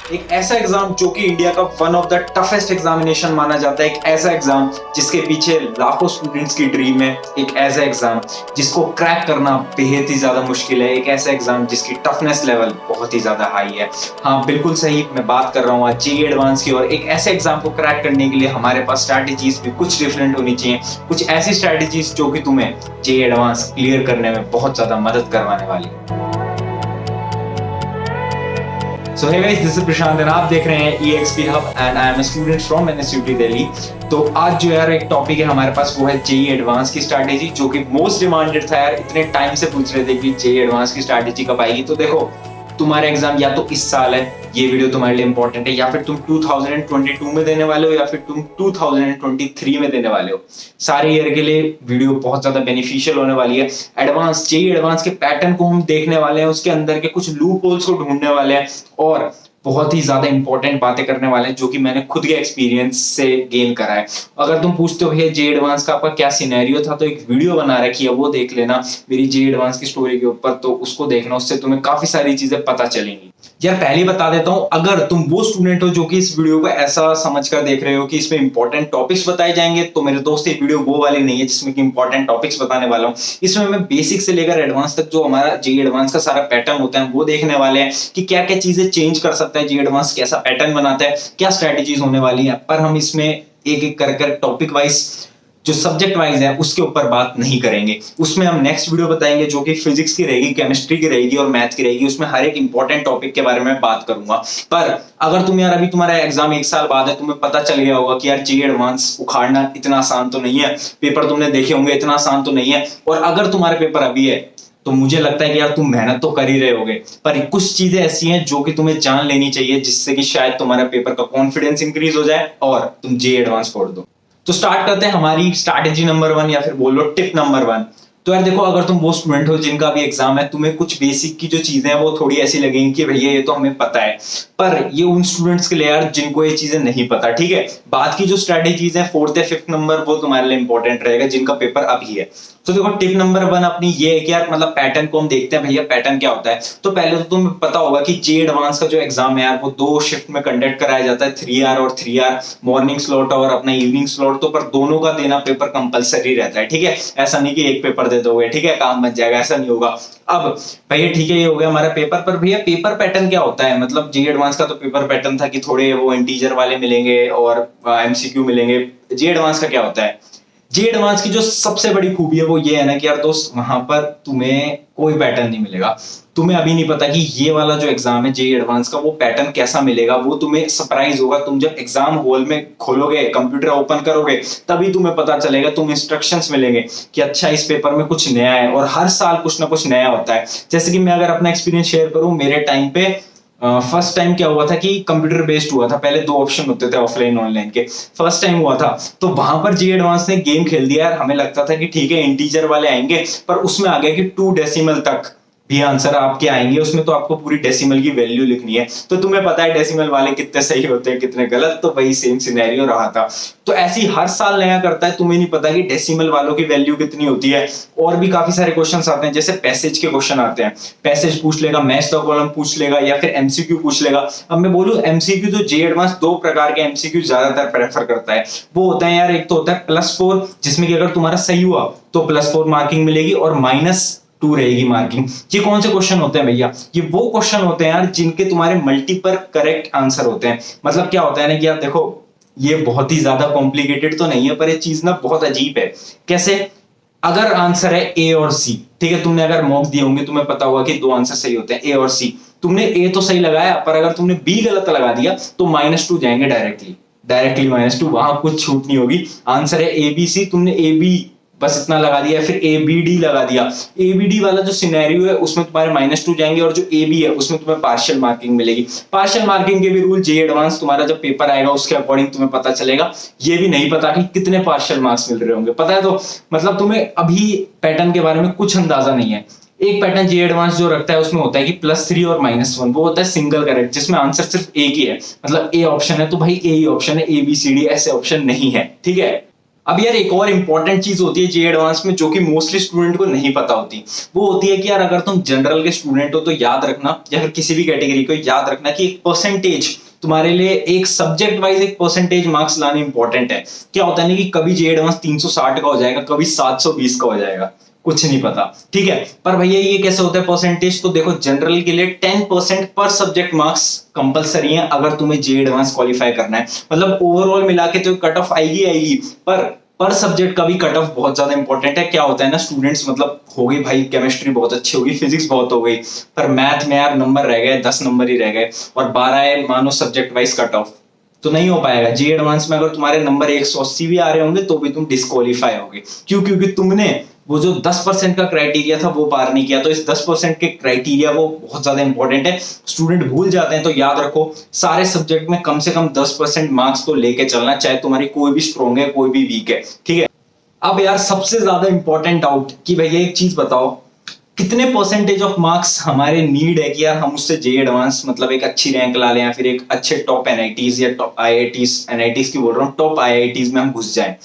एक ऐसा एग्जाम जो कि इंडिया का one of the toughest examination माना जाता है, एक ऐसा एग्जाम जिसके पीछे लाखों स्टूडेंट्स की ड्रीम है, एक ऐसा एग्जाम जिसको क्रैक करना बेहद ही ज्यादा मुश्किल है, एक ऐसा एग्जाम जिसकी टफनेस लेवल बहुत ही ज्यादा हाई है। हाँ बिल्कुल सही, मैं बात कर रहा हूँ आज जेईई एडवांस की। और एक ऐसे एग्जाम को क्रैक करने के लिए हमारे पास स्ट्रैटेजीज भी कुछ डिफरेंट होनी चाहिए, कुछ ऐसी स्ट्रैटेजीज जो कि तुम्हें जेईई एडवांस क्लियर करने में बहुत ज्यादा मदद करवाने वाली है। So hey guys, this is Prashant and आप देख रहे हैं EXP Hub and I am a student from NSUT Delhi. तो आज जो यार एक टॉपिक है हमारे पास वो है जेईई एडवांस की स्ट्रैटेजी, जो कि मोस्ट डिमांडेड था यार। इतने टाइम से पूछ रहे थे कि जेईई एडवांस की स्ट्रैटेजी कब आएगी। तो देखो, तुम्हारा एग्जाम या तो इस साल है, ये वीडियो तुम्हारे लिए इंपॉर्टेंट है, या फिर तुम 2022 में देने वाले हो, या फिर तुम 2023 में देने वाले हो। सारे ईयर के लिए वीडियो बहुत ज्यादा बेनिफिशियल होने वाली है। एडवांस जेईई एडवांस के पैटर्न को हम देखने वाले हैं, उसके अंदर के कुछ लूप होल्स को ढूंढने वाले हैं और बहुत ही ज्यादा इंपॉर्टेंट बातें करने वाले हैं जो कि मैंने खुद के एक्सपीरियंस से गेन करा है। अगर तुम पूछते हो भैया जेईई एडवांस का आपका क्या सिनेरियो था, तो एक वीडियो बना रखी है, वो देख लेना मेरी जेईई एडवांस की स्टोरी के ऊपर, तो उसको देखना, उससे तुम्हें काफी सारी चीजें पता चलेंगी। यार पहले बता देता हूं, अगर तुम वो स्टूडेंट हो जो कि इस वीडियो को ऐसा समझकर देख रहे हो कि इसमें इंपॉर्टेंट टॉपिक्स बताए जाएंगे, तो मेरे दोस्त ये वीडियो वो वाली नहीं है जिसमें कि इंपॉर्टेंट टॉपिक्स बताने वाला हूं। इसमें मैं बेसिक से लेकर एडवांस तक जो हमारा जेईई एडवांस का सारा पैटर्न होता है वो देखने वाले हैं कि क्या क्या चीजें चेंज कर सकता है जेईई एडवांस, कैसा पैटर्न बनाता है, क्या स्ट्रेटेजीज होने वाली है। पर हम इसमें एक एक कर टॉपिक वाइज, जो सब्जेक्ट वाइज है, उसके ऊपर बात नहीं करेंगे। उसमें हम नेक्स्ट वीडियो बताएंगे जो कि फिजिक्स की रहेगी, केमिस्ट्री की रहेगी और मैथ की रहेगी। उसमें हर एक इंपॉर्टेंट टॉपिक के बारे में बात करूंगा। पर अगर तुम यार अभी तुम्हारा एग्जाम एक साल बाद है, तुम्हें पता चल गया होगा कि यार जेईई एडवांस उखाड़ना इतना आसान तो नहीं है, पेपर तुमने देखे होंगे, इतना आसान तो नहीं है, और अगर तुम्हारे पेपर अभी है तो मुझे लगता है कि यार तुम मेहनत तो कर ही रहे होगे, पर कुछ चीजें ऐसी हैं जो कि तुम्हें जान लेनी चाहिए, जिससे कि शायद तुम्हारा पेपर का कॉन्फिडेंस इंक्रीज हो जाए और तुम जेईई एडवांस फोड़ दो। तो स्टार्ट करते हैं हमारी स्ट्रैटेजी नंबर 1, या फिर बोलो टिप नंबर 1। तो यार देखो, अगर तुम वो स्टूडेंट हो जिनका भी एग्जाम है, तुम्हें कुछ बेसिक की जो चीजें हैं वो थोड़ी ऐसी लगेंगी कि भैया ये तो हमें पता है, पर ये उन स्टूडेंट्स के लिए यार जिनको ये चीजें नहीं पता, ठीक है। बाद की जो स्ट्रैटेजीज हैं 4th या 5th नंबर, वो तुम्हारे लिए इंपॉर्टेंट रहेगा जिनका पेपर अभी है। तो देखो, टिप नंबर 1 अपनी ये है कि यार मतलब पैटर्न को हम देखते हैं। भैया पैटर्न क्या होता है? तो पहले तो तुम्हें पता होगा कि जेईई एडवांस का जो एग्जाम है यार, वो 2 शिफ्ट में कंडक्ट कराया जाता है, 3 आवर और 3 आवर, मॉर्निंग स्लॉट और अपना इवनिंग स्लॉट। तो पर दोनों का देना पेपर कंपलसरी रहता है, ठीक है। ऐसा नहीं कि एक पेपर दे दोगे, ठीक है, काम बन जाएगा, ऐसा नहीं होगा। अब भैया ठीक है, ये हो गया हमारा पेपर। पर भैया पेपर पैटर्न क्या होता है? मतलब जेईई एडवांस का तो पेपर पैटर्न था कि थोड़े वो इंटीजर वाले मिलेंगे और एमसीक्यू मिलेंगे। जेईई एडवांस का क्या होता है? जेईई एडवांस की जो सबसे बड़ी खूबी है वो ये है ना कि यार दोस्त, वहां पर तुम्हें कोई पैटर्न नहीं मिलेगा। तुम्हें अभी नहीं पता कि ये वाला जो एग्जाम है जेईई एडवांस का, वो पैटर्न कैसा मिलेगा। वो तुम्हें सरप्राइज होगा। तुम जब एग्जाम हॉल में खोलोगे, कंप्यूटर ओपन करोगे, तभी तुम्हें पता चलेगा, तुम्हें इंस्ट्रक्शंस मिलेंगे कि अच्छा इस पेपर में कुछ नया है। और हर साल कुछ ना कुछ नया होता है। जैसे कि मैं अगर अपना एक्सपीरियंस शेयर करूं, मेरे टाइम पे फर्स्ट टाइम क्या हुआ था कि कंप्यूटर बेस्ड हुआ था। पहले 2 ऑप्शन होते थे ऑफलाइन ऑनलाइन के, फर्स्ट टाइम हुआ था। तो वहां पर जेईई एडवांस ने गेम खेल दिया यार। हमें लगता था कि ठीक है इंटीजर वाले आएंगे, पर उसमें आ गया कि 2 डेसिमल तक भी आंसर आपके आएंगे। उसमें तो आपको पूरी डेसिमल की वैल्यू लिखनी है। तो तुम्हें पता है डेसिमल वाले कितने सही होते हैं, कितने गलत। तो वही सेम सिनेरियो रहा था। तो ऐसे ही हर साल नया करता है। तुम्हें नहीं पता कि डेसिमल वालों की वैल्यू कितनी होती है। और भी काफी सारे क्वेश्चंस आते हैं, जैसे पैसेज के क्वेश्चन आते हैं। पैसेज पूछ लेगा, मैच द कॉलम पूछ लेगा, या फिर एमसीक्यू पूछ लेगा। अब मैं बोलूं एमसीक्यू, तो जेईई एडवांस 2 प्रकार के एमसीक्यू ज्यादातर प्रेफर करता है। वो होता है यार, एक तो होता है +4, जिसमें कि अगर तुम्हारा सही हुआ तो +4 मार्किंग मिलेगी और -2 रहेगी मार्किंग। ये कौन से क्वेश्चन होते हैं भैया? ये वो क्वेश्चन होते हैं यार जिनके तुम्हारे मल्टीपल करेक्ट आंसर होते हैं। मतलब क्या होता है ना कि यार देखो, ये बहुत ही ज्यादा कॉम्प्लिकेटेड तो नहीं है, पर ये चीज ना बहुत अजीब है। कैसे? अगर आंसर है ए और सी, ठीक है, तुमने अगर मॉक दिए होंगे, तुम्हें पता होगा कि 2 आंसर सही होते हैं, ए और सी। तुमने ए तो सही लगाया, पर अगर तुमने बी गलत लगा दिया तो -2 जाएंगे डायरेक्टली -2। वहां कुछ छूट नहीं होगी। आंसर है ए बी सी, तुमने ए बी बस इतना लगा दिया, फिर ए बी डी लगा दिया। ए बी डी वाला जो सिनेरियो है उसमें तुम्हारे -2 जाएंगे, और जो ए बी है उसमें तुम्हें पार्शियल मार्किंग मिलेगी। पार्शियल मार्किंग के भी रूल जेईई एडवांस तुम्हारा जब पेपर आएगा उसके अकॉर्डिंग तुम्हें पता चलेगा। ये भी नहीं पता कि कितने पार्शियल मार्क्स मिल रहे होंगे, पता है? तो मतलब तुम्हें अभी पैटर्न के बारे में कुछ अंदाजा नहीं है। एक पैटर्न जेईई एडवांस जो रखता है उसमें होता है कि +3 और -1, वो होता है सिंगल करेक्ट, जिसमें आंसर सिर्फ एक ही है। मतलब ए ऑप्शन है तो भाई ए ही ऑप्शन है, ए बी सी डी ऐसे ऑप्शन नहीं है, ठीक है। अब यार एक और इंपॉर्टेंट चीज होती है जे एडवांस में, जो कि मोस्टली स्टूडेंट को नहीं पता होती। वो होती है कि यार अगर तुम जनरल के स्टूडेंट हो तो याद रखना, या फिर किसी भी कैटेगरी को याद रखना कि एक परसेंटेज तुम्हारे लिए, एक सब्जेक्ट वाइज एक परसेंटेज मार्क्स लाने इंपॉर्टेंट है। क्या होता है ना कि कभी जे एडवांस 360 का हो जाएगा, कभी 720 का हो जाएगा, कुछ नहीं पता, ठीक है। पर भैया ये कैसे होता है परसेंटेज? तो देखो जनरल के लिए 10% पर सब्जेक्ट मार्क्स कंपलसरी है अगर तुम्हें जे एडवांस क्वालिफाई करना है। मतलब ओवरऑल मिला के तो कट ऑफ आएगी आएगी, पर सब्जेक्ट का भी कट ऑफ बहुत ज्यादा इंपॉर्टेंट है। क्या होता है ना, स्टूडेंट्स मतलब हो गई भाई केमिस्ट्री बहुत अच्छी होगी, फिजिक्स बहुत हो गई, पर मैथ में यार नंबर रह गए, 10 नंबर ही रह गए, और 12 है मानो सब्जेक्ट वाइज कट ऑफ, तो नहीं हो पाएगा। जे एडवांस में अगर तुम्हारे नंबर 180 भी आ रहे होंगे तो भी तुम डिस्क्वालीफाई होगे। क्यों? क्योंकि तुमने वो जो 10% का क्राइटेरिया था वो पार नहीं किया। तो इस 10% के क्राइटेरिया वो बहुत ज्यादा इंपॉर्टेंट है। स्टूडेंट भूल जाते हैं, तो याद रखो सारे सब्जेक्ट में कम से कम 10% मार्क्स तो लेके चलना, चाहे तुम्हारी कोई भी स्ट्रॉन्ग है कोई भी वीक है, ठीक है। अब यार सबसे ज्यादा इंपॉर्टेंट डाउट कि भैया एक चीज बताओ, कितने परसेंटेज ऑफ मार्क्स हमारे नीड है कि यार हम उससे जे एडवांस मतलब एक अच्छी रैंक ला लें, या फिर एक अच्छे टॉप एनआईटीज या टॉप आईआईटीज, एनआईटीज की बोल रहा हूँ, टॉप आईआईटीज में हम घुस जाएं।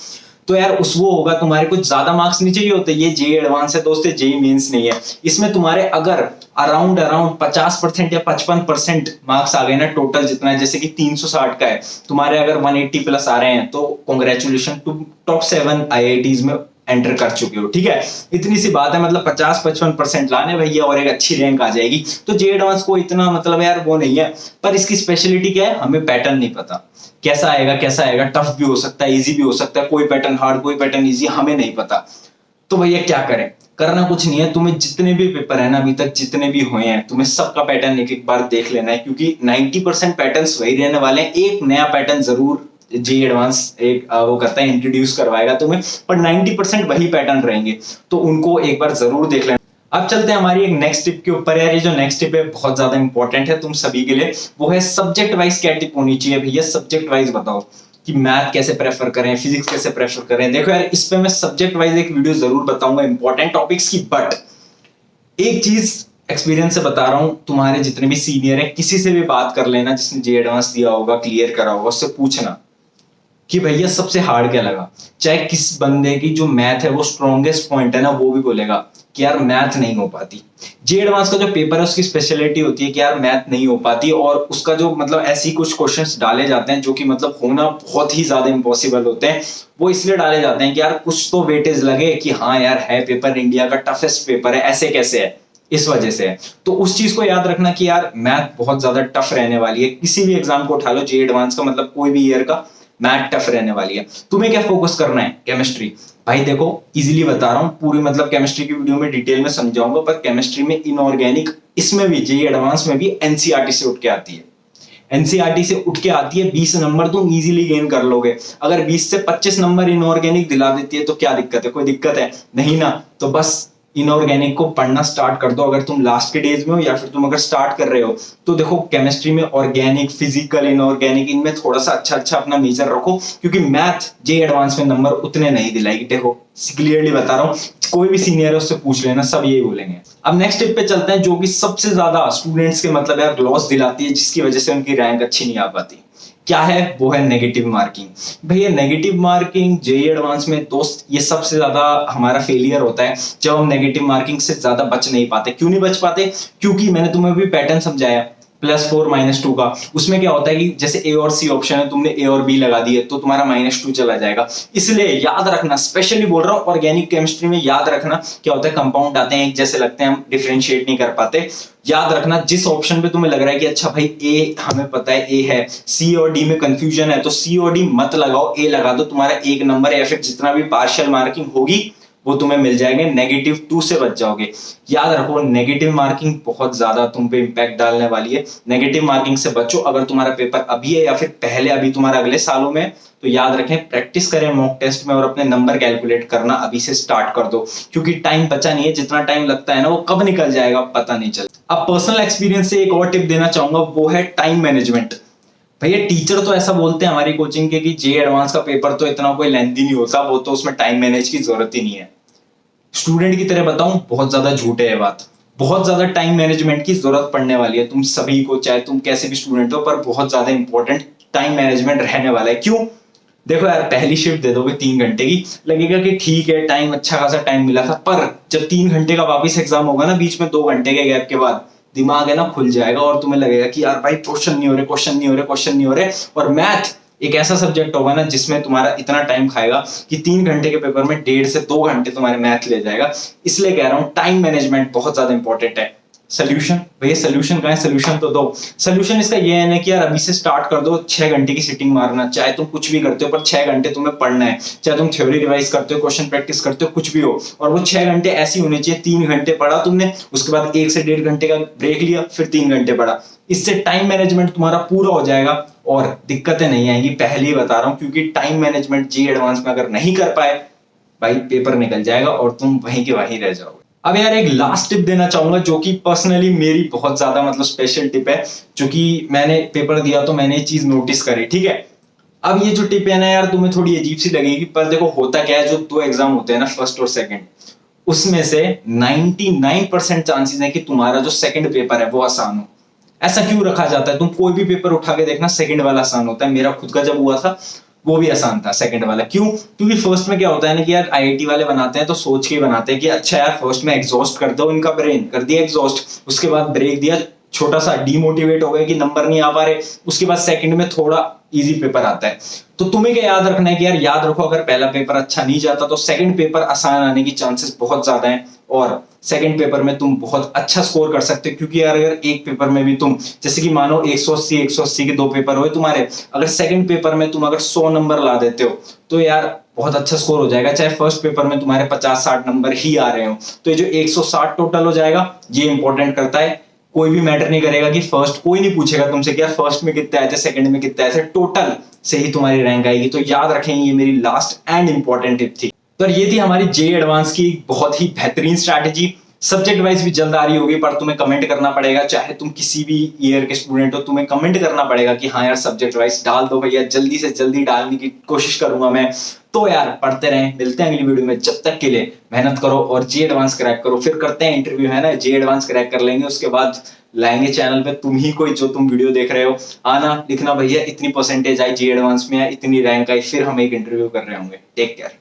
तो यार उस वो होगा तुम्हारे कुछ ज्यादा मार्क्स नहीं चाहिए होते। ये जे एडवांस है दोस्तों, जे मेंस नहीं है। इसमें तुम्हारे अगर अराउंड 50% या 55% मार्क्स आ गए ना, टोटल जितना है, जैसे कि 360 का है, तुम्हारे अगर 180 प्लस आ रहे हैं तो कॉन्ग्रेचुलेशन, तुम टॉप 7 आईआईटीज में एंटर कर चुके हो, ठीक है। इतनी सी बात है, मतलब 50-55% लाने भैया और एक अच्छी रैंक आ जाएगी। तो जे एडवांस को इतना मतलब यार वो नहीं है। पर इसकी स्पेशलिटी क्या है, हमें पैटर्न नहीं पता कैसा आएगा, टफ भी हो सकता है, इजी भी हो सकता है, कोई पैटर्न हार्ड, कोई पैटर्न इजी, हमें नहीं पता। तो भैया क्या करें? करना कुछ नहीं है, तुम्हें जितने भी पेपर है ना अभी तक जितने भी हुए हैं, तुम्हें सबका पैटर्न एक एक बार देख लेना है, क्योंकि 90% पैटर्न्स वही रहने वाले हैं। एक नया पैटर्न जरूर जे एडवांस एक वो करता है, इंट्रोड्यूस करवाएगा तुम्हें, पर 90% वही पैटर्न रहेंगे, तो उनको एक बार जरूर देख लेना। अब चलते हैं हमारी एक नेक्स्ट टिप के ऊपर। यार ये जो नेक्स्ट टिप है बहुत ज्यादा इंपॉर्टेंट है तुम सभी के लिए, वो है सब्जेक्ट वाइज क्या टिप होनी चाहिए। भैया सब्जेक्ट वाइज बताओ कि मैथ कैसे प्रेफर करें, फिजिक्स कैसे प्रेफर करें। देखो यार इस पे मैं सब्जेक्ट वाइज एक वीडियो जरूर बताऊंगा इंपॉर्टेंट टॉपिक्स की, बट एक चीज एक्सपीरियंस से बता रहा हूं, तुम्हारे जितने भी सीनियर है किसी से भी बात कर लेना जिसने जे एडवांस दिया होगा, क्लियर करा होगा, उससे पूछना कि भैया सबसे हार्ड क्या लगा। चाहे किस बंदे की जो मैथ है वो स्ट्रॉन्गेस्ट पॉइंट है ना, वो भी बोलेगा कि यार मैथ नहीं हो पाती। जे एडवांस का जो पेपर है उसकी स्पेशलिटी होती है कि यार मैथ नहीं हो पाती, और उसका जो मतलब ऐसी कुछ क्वेश्चंस डाले जाते हैं जो कि मतलब होना बहुत ही ज्यादा इम्पॉसिबल होते हैं। वो इसलिए डाले जाते हैं कि यार कुछ तो वेटेज लगे कि हाँ यार है पेपर इंडिया का टफेस्ट पेपर है, ऐसे कैसे है, इस वजह से है। तो उस चीज को याद रखना कि यार मैथ बहुत ज्यादा टफ रहने वाली है। किसी भी एग्जाम को उठा लो, जे एडवांस का मतलब कोई भी ईयर का, मैथ टफ रहने वाली है। तुम्हें क्या फोकस करना है? केमिस्ट्री। भाई देखो इजीली बता रहा हूं, पूरी मतलब केमिस्ट्री की वीडियो में डिटेल में समझाऊंगा, पर केमिस्ट्री में इनऑर्गेनिक, इसमें भी जे एडवांस में भी एनसीईआरटी से उठ के आती है। एनसीईआरटी से उठ के आती है, 20 नंबर तुम इजीली गेन कर लोगे। अगर 20 से 25 नंबर इनऑर्गेनिक दिला देती है तो क्या दिक्कत है? कोई दिक्कत है नहीं ना। तो बस इनऑर्गेनिक को पढ़ना स्टार्ट कर दो। अगर तुम लास्ट के डेज में हो या फिर तुम अगर स्टार्ट कर रहे हो, तो देखो केमिस्ट्री में ऑर्गेनिक, फिजिकल, इनऑर्गेनिक, इनमें थोड़ा सा अच्छा अपना मेजर रखो, क्योंकि मैथ जे एडवांस में नंबर उतने नहीं दिलाएगी। देखो क्लियरली बता रहा हूँ, कोई भी सीनियर है उससे पूछ लेना, सब यही बोलेंगे। अब नेक्स्ट स्टेप पे चलते हैं, जो कि सबसे ज्यादा स्टूडेंट्स के मतलब यार लॉस दिलाती है, जिसकी वजह से उनकी रैंक अच्छी नहीं आ पाती। क्या है? वो है नेगेटिव मार्किंग। भैया नेगेटिव मार्किंग जेईई एडवांस में दोस्त ये सबसे ज्यादा हमारा फेलियर होता है, जब हम नेगेटिव मार्किंग से ज्यादा बच नहीं पाते। क्यों नहीं बच पाते? क्योंकि मैंने तुम्हें भी पैटर्न समझाया +4 -2 का। उसमें क्या होता है कि जैसे ए और सी ऑप्शन है, तुमने ए और बी लगा दिए तो तुम्हारा -2 चला जाएगा। इसलिए याद रखना, स्पेशली बोल रहा हूँ ऑर्गेनिक केमिस्ट्री में, याद रखना क्या होता है, कंपाउंड आते हैं एक जैसे लगते हैं, हम डिफरेंशिएट नहीं कर पाते। याद रखना जिस ऑप्शन पे तुम्हें लग रहा है कि अच्छा भाई ए हमें पता है ए है, सी और डी में कंफ्यूजन है, तो सी और डी मत लगाओ, ए लगा दो। तुम्हारा 1 नंबर या फिर जितना भी पार्शियल मार्किंग होगी वो तुम्हें मिल जाएंगे, -2 से बच जाओगे। याद रखो नेगेटिव मार्किंग बहुत ज्यादा तुम पे इंपैक्ट डालने वाली है। नेगेटिव मार्किंग से बचो। अगर तुम्हारा पेपर अभी है या फिर पहले अभी तुम्हारा अगले सालों में, तो याद रखें प्रैक्टिस करें मॉक टेस्ट में, और अपने नंबर कैलकुलेट करना अभी से स्टार्ट कर दो, क्योंकि टाइम बचा नहीं है। जितना टाइम लगता है ना, वो कब निकल जाएगा पता नहीं चलता। अब पर्सनल एक्सपीरियंस से एक और टिप देना चाहूंगा, वो है टाइम मैनेजमेंट। भैया टीचर तो ऐसा बोलते हैं हमारी कोचिंग के कि जे एडवांस का पेपर तो इतना कोई लेंथी नहीं होता, वो तो उसमें टाइम मैनेज की जरूरत ही नहीं है। स्टूडेंट की तरह बताऊं, बहुत ज्यादा झूठ है ये बात। बहुत ज्यादा टाइम मैनेजमेंट की जरूरत पड़ने वाली है तुम सभी को, चाहे तुम कैसे भी स्टूडेंट हो, पर बहुत ज्यादा इंपॉर्टेंट टाइम मैनेजमेंट रहने वाला है। क्यों? देखो यार, पहली शिफ्ट दे दोगे 3 घंटे की, लगेगा कि ठीक है, टाइम अच्छा खासा टाइम मिला था, पर जब 3 घंटे का वापस एग्जाम होगा ना, बीच में 2 घंटे के गैप के बाद, दिमाग है ना खुल जाएगा और तुम्हें लगेगा कि यार भाई क्वेश्चन नहीं हो रहे, क्वेश्चन नहीं हो रहे, क्वेश्चन नहीं हो रहे। और मैथ एक ऐसा सब्जेक्ट होगा ना जिसमें तुम्हारा इतना टाइम खाएगा कि 3 घंटे के पेपर में 1.5 से 2 घंटे तुम्हारे मैथ ले जाएगा। इसलिए कह रहा हूं टाइम मैनेजमेंट बहुत ज्यादा इंपॉर्टेंट है। सोल्यूशन, भैया सोल्यूशन कहाँ है, सोल्यूशन तो दो। सोल्यूशन इसका ये है ना कि यार अभी से स्टार्ट कर दो 6 घंटे की सिटिंग मारना, चाहे तुम कुछ भी करते हो पर 6 घंटे तुम्हें पढ़ना है, चाहे तुम थ्योरी रिवाइज करते हो, क्वेश्चन प्रैक्टिस करते हो, कुछ भी हो, और वो 6 घंटे ऐसी होने चाहिए, 3 घंटे पढ़ा तुमने, उसके बाद 1 से 1.5 घंटे का ब्रेक लिया, फिर 3 घंटे पढ़ा। इससे टाइम मैनेजमेंट तुम्हारा पूरा हो जाएगा और दिक्कतें नहीं आएंगी, पहले ही बता रहा हूं, क्योंकि टाइम मैनेजमेंट जी एडवांस में अगर नहीं कर पाए भाई पेपर निकल जाएगा और तुम वहीं के वहीं रह जाओगे। अब यार एक लास्ट टिप देना चाहूंगा जो कि पर्सनली मेरी बहुत ज्यादा मतलब स्पेशल टिप है, जो कि मैंने पेपर दिया तो मैंने ये चीज नोटिस करी, ठीक है। अब ये जो टिप है ना यार, तुम्हें थोड़ी अजीब सी लगेगी, पर देखो होता क्या है, जो 2 एग्जाम होते हैं ना, फर्स्ट और सेकंड, उसमें से 99% चांसेस है कि तुम्हारा जो सेकंड पेपर है वो आसान हो। ऐसा क्यों रखा जाता है? तुम कोई भी पेपर उठा के देखना, सेकंड वाला आसान होता है। मेरा खुद का जब हुआ था वो भी आसान था सेकंड वाला। क्यों? क्योंकि फर्स्ट में क्या होता है ना कि यार आईआईटी वाले बनाते हैं तो सोच के बनाते हैं कि अच्छा यार फर्स्ट में एग्जॉस्ट कर दो इनका ब्रेन, कर दिया एग्जॉस्ट, उसके बाद ब्रेक दिया, छोटा सा डीमोटिवेट हो गए कि नंबर नहीं आ पा रहे, उसके बाद सेकंड में थोड़ा इजी पेपर आता है। तो तुम्हें क्या याद रखना है कि यार याद रखो, अगर पहला पेपर अच्छा नहीं जाता तो सेकंड पेपर आसान आने की चांसेस बहुत ज्यादा हैं, और सेकंड पेपर में तुम बहुत अच्छा स्कोर कर सकते हो। क्योंकि यार अगर एक पेपर में भी तुम, जैसे कि मानो 180 के 2 पेपर हुए तुम्हारे, अगर सेकंड पेपर में तुम अगर 100 नंबर ला देते हो तो यार बहुत अच्छा स्कोर हो जाएगा, चाहे फर्स्ट पेपर में तुम्हारे 50-60 नंबर ही आ रहे हो। तो ये जो 160 टोटल हो जाएगा, ये इंपॉर्टेंट करता है। कोई भी मैटर नहीं करेगा कि फर्स्ट, कोई नहीं पूछेगा तुमसे कि यार फर्स्ट में कितने आए थे, सेकंड में कितने आए थे, टोटल से ही तुम्हारी रैंक आएगी। तो याद रखेंगे, ये मेरी लास्ट एंड इंपॉर्टेंट टिप थी। तो ये थी हमारी जेईई एडवांस की बहुत ही बेहतरीन स्ट्रैटेजी। सब्जेक्ट वाइज भी जल्द आ रही होगी, पर तुम्हें कमेंट करना पड़ेगा, चाहे तुम किसी भी ईयर के स्टूडेंट हो, तुम्हें कमेंट करना पड़ेगा कि हाँ यार सब्जेक्ट वाइज डाल दो भैया, जल्दी से जल्दी डालने की कोशिश करूंगा मैं। तो यार पढ़ते रहें, मिलते हैं अगली वीडियो में, जब तक के लिए मेहनत करो और जेईई एडवांस क्रैक करो। फिर करते हैं इंटरव्यू, है ना, जेईई एडवांस क्रैक कर लेंगे, उसके बाद लाएंगे चैनल पे तुम ही कोई, जो तुम वीडियो देख रहे हो, आना लिखना भैया इतनी परसेंटेज आई जेईई एडवांस में, इतनी रैंक आई, फिर हम एक इंटरव्यू कर रहे होंगे। Take care.